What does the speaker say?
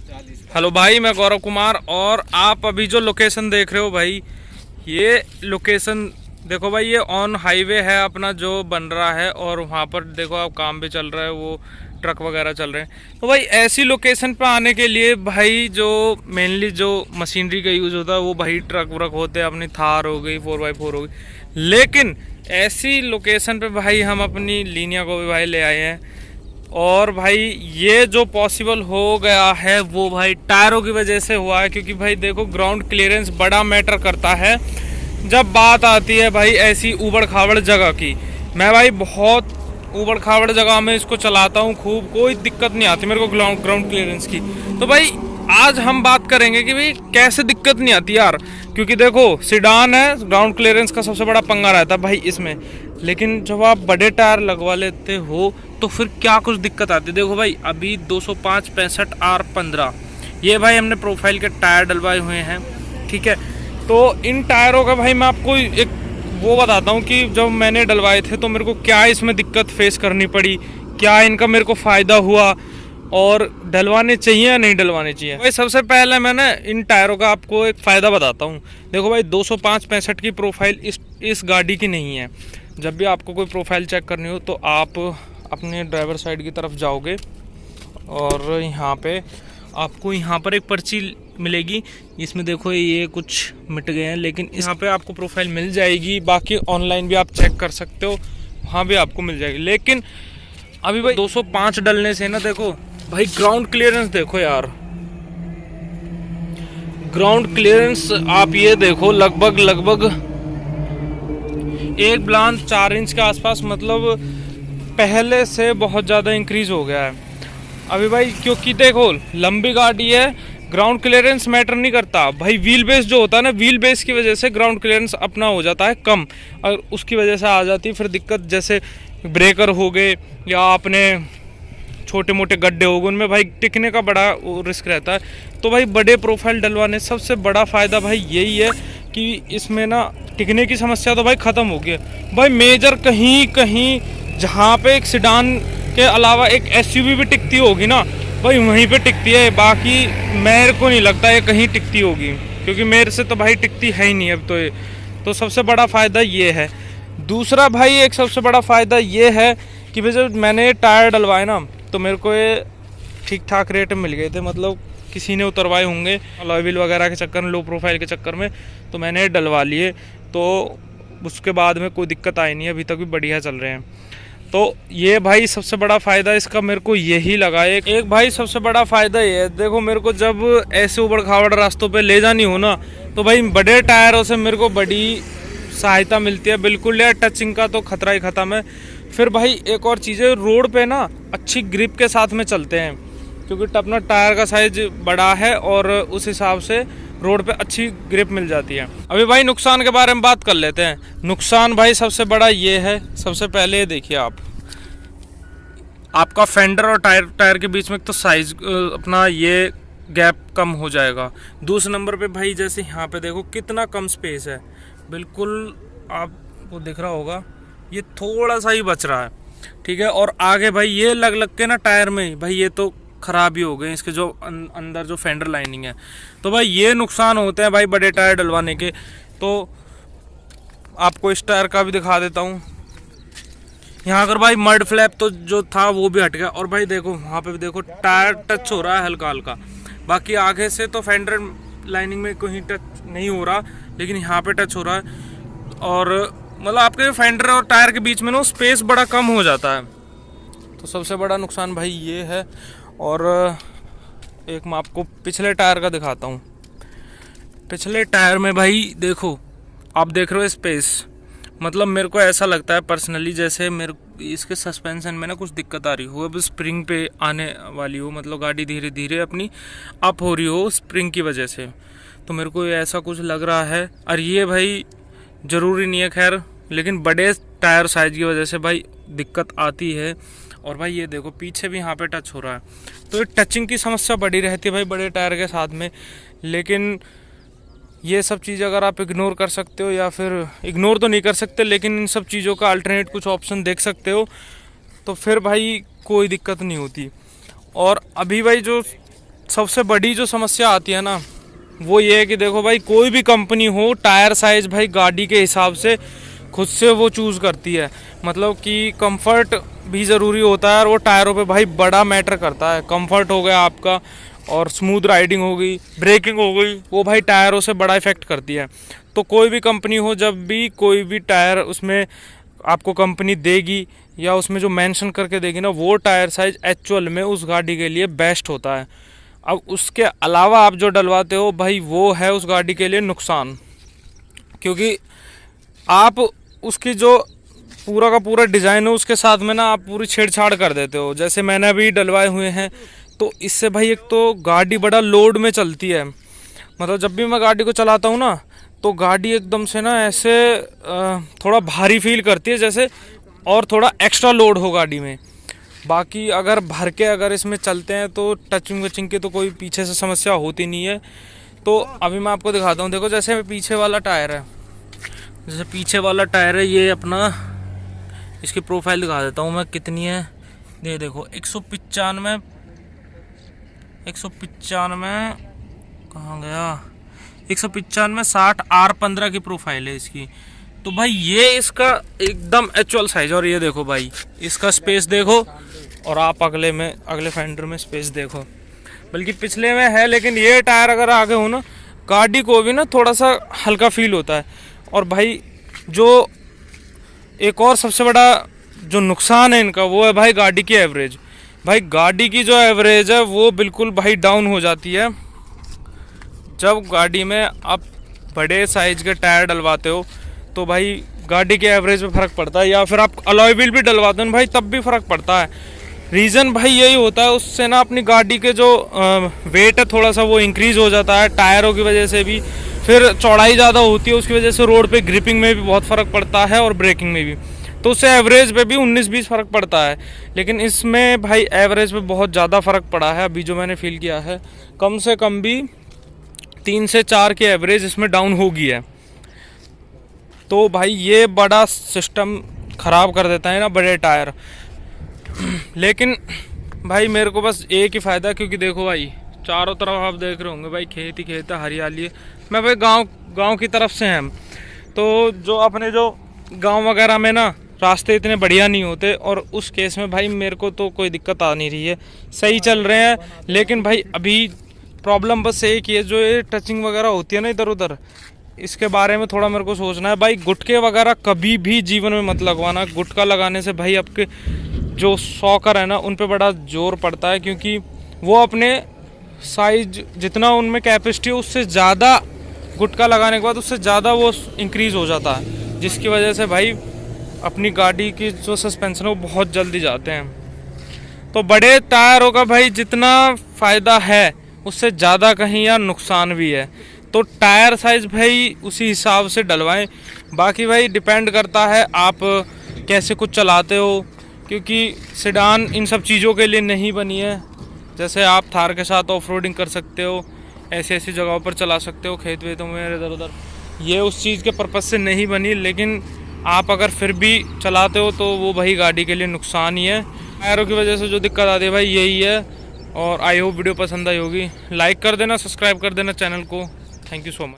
Hello भाई, मैं गौरव कुमार। और आप अभी जो लोकेशन देख रहे हो भाई, ये लोकेशन देखो भाई, ये ऑन हाईवे है अपना जो बन रहा है। और वहाँ पर देखो आप काम भी चल रहा है, वो ट्रक वगैरह चल रहे हैं। तो भाई ऐसी लोकेशन पर आने के लिए भाई जो मेनली जो मशीनरी का यूज़ होता है वो भाई ट्रक व्रक होते हैं, अपनी थार हो गई, 4x4 हो गई। लेकिन ऐसी लोकेशन पे भाई हम अपनी लीनिया को भी भाई ले आए हैं। और भाई ये जो पॉसिबल हो गया है वो भाई टायरों की वजह से हुआ है, क्योंकि भाई देखो ग्राउंड क्लियरेंस बड़ा मैटर करता है जब बात आती है भाई ऐसी ऊबड़ खाबड़ जगह की। मैं भाई बहुत ऊबड़ खाबड़ जगह में इसको चलाता हूँ खूब, कोई दिक्कत नहीं आती मेरे को ग्राउंड क्लियरेंस की। तो भाई आज हम बात करेंगे कि भाई कैसे दिक्कत नहीं आती यार, क्योंकि देखो सिडान है, ग्राउंड क्लियरेंस का सबसे बड़ा पंगा रहता है भाई इसमें। लेकिन जब आप बड़े टायर लगवा लेते हो तो फिर क्या कुछ दिक्कत आती है। देखो भाई अभी 205 65 R15 ये भाई हमने प्रोफाइल के टायर डलवाए हुए हैं, ठीक है। तो इन टायरों का भाई मैं आपको एक वो बताता हूँ कि जब मैंने डलवाए थे तो मेरे को क्या इसमें दिक्कत फेस करनी पड़ी, क्या इनका मेरे को फ़ायदा हुआ और डलवाने चाहिए या नहीं डलवाने चाहिए। भाई सबसे पहले मैं ना इन टायरों का आपको एक फ़ायदा बताता हूँ। देखो भाई 205 65 की प्रोफाइल इस गाड़ी की नहीं है। जब भी आपको कोई प्रोफाइल चेक करनी हो तो आप अपने ड्राइवर साइड की तरफ जाओगे और यहाँ पे आपको यहाँ पर एक पर्ची मिलेगी। इसमें देखो ये कुछ मिट गए हैं, लेकिन यहाँ पे आपको प्रोफाइल मिल जाएगी। बाकी ऑनलाइन भी आप चेक कर सकते हो, वहाँ भी आपको मिल जाएगी। लेकिन अभी भाई 205 डलने से ना देखो भाई ग्राउंड क्लियरेंस देखो यार, ग्राउंड क्लियरेंस आप ये देखो लगभग 1 ब्लान 4 इंच के आसपास, मतलब पहले से बहुत ज़्यादा इंक्रीज हो गया है अभी भाई। क्योंकि देखो लंबी गाड़ी है, ग्राउंड क्लियरेंस मैटर नहीं करता भाई। व्हील बेस जो होता है ना, व्हील बेस की वजह से ग्राउंड क्लियरेंस अपना हो जाता है कम, और उसकी वजह से आ जाती है फिर दिक्कत। जैसे ब्रेकर हो गए या अपने छोटे मोटे गड्ढे हो गए, उनमें भाई टिकने का बड़ा रिस्क रहता है। तो भाई बड़े प्रोफाइल डलवाने सबसे बड़ा फ़ायदा भाई यही है कि इसमें ना टिकने की समस्या तो भाई ख़त्म हो गई है। भाई मेजर कहीं कहीं जहाँ पे एक सिडान के अलावा एक एसयूवी भी टिकती होगी ना भाई, वहीं पे टिकती है। बाकी मेरे को नहीं लगता ये कहीं टिकती होगी, क्योंकि मेरे से तो भाई टिकती है ही नहीं अब तो ये। तो सबसे बड़ा फ़ायदा ये है। दूसरा भाई एक सबसे बड़ा फ़ायदा ये है कि भाई जब मैंने टायर डलवाए ना तो मेरे को ये ठीक ठाक रेट में मिल गए थे। मतलब किसी ने उतरवाए होंगे अलॉय व्हील वगैरह के चक्कर में, लो प्रोफाइल के चक्कर में, तो मैंने डलवा लिए। तो उसके बाद में कोई दिक्कत आई नहीं, अभी तक भी बढ़िया चल रहे हैं। तो ये भाई सबसे बड़ा फ़ायदा इसका मेरे को यही लगा। एक भाई सबसे बड़ा फ़ायदा ये है, देखो मेरे को जब ऐसे ऊबड़ खाबड़ रास्तों पे ले जानी हो ना तो भाई बड़े टायरों से मेरे को बड़ी सहायता मिलती है। बिल्कुल यार टचिंग का तो खतरा ही ख़त्म है। फिर भाई एक और चीज़ है, रोड पे ना अच्छी ग्रिप के साथ में चलते हैं, क्योंकि अपना टायर का साइज बड़ा है और उस हिसाब से रोड पे अच्छी ग्रिप मिल जाती है। अभी भाई नुकसान के बारे में बात कर लेते हैं। नुकसान भाई सबसे बड़ा ये है, सबसे पहले ये देखिए आपका फेंडर और टायर के बीच में तो साइज अपना ये गैप कम हो जाएगा। दूसरे नंबर पे भाई जैसे यहाँ पे देखो कितना कम स्पेस है, बिल्कुल आपको दिख रहा होगा ये थोड़ा सा ही बच रहा है, ठीक है। और आगे भाई ये लग के ना टायर में भाई ये तो ख़राब ही हो गए इसके जो अंदर जो फेंडर लाइनिंग है। तो भाई ये नुकसान होते हैं भाई बड़े टायर डलवाने के। तो आपको इस टायर का भी दिखा देता हूँ। यहाँ अगर भाई मड फ्लैप तो जो था वो भी हट गया, और भाई देखो वहाँ पे भी देखो टायर टच हो रहा है हल्का हल्का। बाकी आगे से तो फेंडर लाइनिंग में कहीं टच नहीं हो रहा, लेकिन यहाँ पे टच हो रहा है। और मतलब आपके फेंडर और टायर के बीच में ना स्पेस बड़ा कम हो जाता है। तो सबसे बड़ा नुकसान भाई ये है। और एक मैं आपको पिछले टायर का दिखाता हूँ। पिछले टायर में भाई देखो आप देख रहे हो स्पेस, मतलब मेरे को ऐसा लगता है पर्सनली जैसे मेरे इसके सस्पेंशन में ना कुछ दिक्कत आ रही हो, अब स्प्रिंग पे आने वाली हो, मतलब गाड़ी धीरे धीरे अपनी अप हो रही हो स्प्रिंग की वजह से। तो मेरे को ऐसा कुछ लग रहा है। और ये भाई ज़रूरी नहीं है खैर, लेकिन बड़े टायर साइज की वजह से भाई दिक्कत आती है। और भाई ये देखो पीछे भी यहाँ पे टच हो रहा है, तो ये टचिंग की समस्या बड़ी रहती है भाई बड़े टायर के साथ में। लेकिन ये सब चीज़ अगर आप इग्नोर कर सकते हो, या फिर इग्नोर तो नहीं कर सकते लेकिन इन सब चीज़ों का अल्टरनेट कुछ ऑप्शन देख सकते हो, तो फिर भाई कोई दिक्कत नहीं होती। और अभी भाई जो सबसे बड़ी जो समस्या आती है ना, वो ये है कि देखो भाई, कोई भी कंपनी हो, टायर साइज भाई गाड़ी के हिसाब से खुद से वो चूज़ करती है। मतलब कि कंफर्ट भी ज़रूरी होता है और वो टायरों पे भाई बड़ा मैटर करता है। कंफर्ट हो गया आपका, और स्मूथ राइडिंग हो गई, ब्रेकिंग हो गई, वो भाई टायरों से बड़ा इफेक्ट करती है। तो कोई भी कंपनी हो, जब भी कोई भी टायर उसमें आपको कंपनी देगी या उसमें जो मेंशन करके देगी ना, वो टायर साइज एक्चुअल में उस गाड़ी के लिए बेस्ट होता है। अब उसके अलावा आप जो डलवाते हो भाई, वो है उस गाड़ी के लिए नुकसान, क्योंकि आप उसकी जो पूरा का पूरा डिज़ाइन हो उसके साथ में ना आप पूरी छेड़छाड़ कर देते हो। जैसे मैंने अभी डलवाए हुए हैं, तो इससे भाई एक तो गाड़ी बड़ा लोड में चलती है। मतलब जब भी मैं गाड़ी को चलाता हूँ ना, तो गाड़ी एकदम से ना ऐसे थोड़ा भारी फील करती है जैसे, और थोड़ा एक्स्ट्रा लोड हो गाड़ी में। बाकी अगर भर के अगर इसमें चलते हैं तो टचिंग वचिंग की तो कोई पीछे से समस्या होती नहीं है। तो अभी मैं आपको दिखाता हूँ। देखो जैसे पीछे वाला टायर है, जैसे पीछे वाला टायर है ये अपना, इसकी प्रोफाइल दिखा देता हूँ मैं कितनी है। ये देखो 195 कहाँ गया, 195 60 R15 की प्रोफाइल है इसकी। तो भाई ये इसका एकदम एक्चुअल साइज। और ये देखो भाई, इसका स्पेस देखो, और आप अगले फेंडर में स्पेस देखो, बल्कि पिछले में है, लेकिन ये टायर अगर आगे हो ना, गाड़ी को भी ना थोड़ा सा हल्का फील होता है। और भाई जो एक और सबसे बड़ा जो नुकसान है इनका, वो है भाई गाड़ी की एवरेज। भाई गाड़ी की जो एवरेज है वो बिल्कुल भाई डाउन हो जाती है जब गाड़ी में आप बड़े साइज के टायर डलवाते हो। तो भाई गाड़ी के एवरेज में फ़र्क पड़ता है, या फिर आप अलॉय व्हील भी डलवाते हो भाई, तब भी फ़र्क पड़ता है। रीज़न भाई यही होता है, उससे ना अपनी गाड़ी के जो वेट है थोड़ा सा वो इंक्रीज़ हो जाता है टायरों की वजह से भी। फिर चौड़ाई ज़्यादा होती है, उसकी वजह से रोड पे ग्रिपिंग में भी बहुत फ़र्क पड़ता है और ब्रेकिंग में भी। तो उससे एवरेज पे भी 19-20 फ़र्क पड़ता है। लेकिन इसमें भाई एवरेज पे बहुत ज़्यादा फ़र्क पड़ा है अभी जो मैंने फील किया है। कम से कम भी 3 से 4 की एवरेज इसमें डाउन हो गई है। तो भाई ये बड़ा सिस्टम ख़राब कर देता है ना बड़े टायर। लेकिन भाई मेरे को बस एक ही फ़ायदा, क्योंकि देखो भाई चारों तरफ आप देख रहे होंगे भाई, खेत ही खेत है, हरियाली है। मैं भाई गांव की तरफ से हैं, तो जो अपने जो गांव वगैरह में ना रास्ते इतने बढ़िया नहीं होते, और उस केस में भाई मेरे को तो कोई दिक्कत आ नहीं रही है, सही चल रहे हैं। लेकिन भाई अभी प्रॉब्लम बस एक ही है, जो ये टचिंग वगैरह होती है ना इधर उधर, इसके बारे में थोड़ा मेरे को सोचना है। भाई गुटके वगैरह कभी भी जीवन में मत लगवाना। गुटका लगाने से भाई आपके जो शॉकर है ना, उन पे बड़ा जोर पड़ता है, क्योंकि वो अपने साइज जितना उनमें कैपेसिटी है उससे ज़्यादा गुटका लगाने के बाद उससे ज़्यादा वो इंक्रीज़ हो जाता है, जिसकी वजह से भाई अपनी गाड़ी की जो सस्पेंशन है वो बहुत जल्दी जाते हैं। तो बड़े टायरों का भाई जितना फ़ायदा है उससे ज़्यादा कहीं यार नुकसान भी है। तो टायर साइज़ भाई उसी हिसाब से डलवाएं। बाकी भाई डिपेंड करता है आप कैसे कुछ चलाते हो, क्योंकि सेडान इन सब चीज़ों के लिए नहीं बनी है। जैसे आप थार के साथ ऑफ रोडिंग कर सकते हो, ऐसी ऐसी जगहों पर चला सकते हो, खेत वेतों में इधर उधर, ये उस चीज़ के पर्पज़ से नहीं बनी। लेकिन आप अगर फिर भी चलाते हो तो वो भाई गाड़ी के लिए नुकसान ही है। टायरों की वजह से जो दिक्कत आती है भाई यही है। और आई होप वीडियो पसंद आई होगी। लाइक कर देना, सब्सक्राइब कर देना चैनल को। Thank you so much.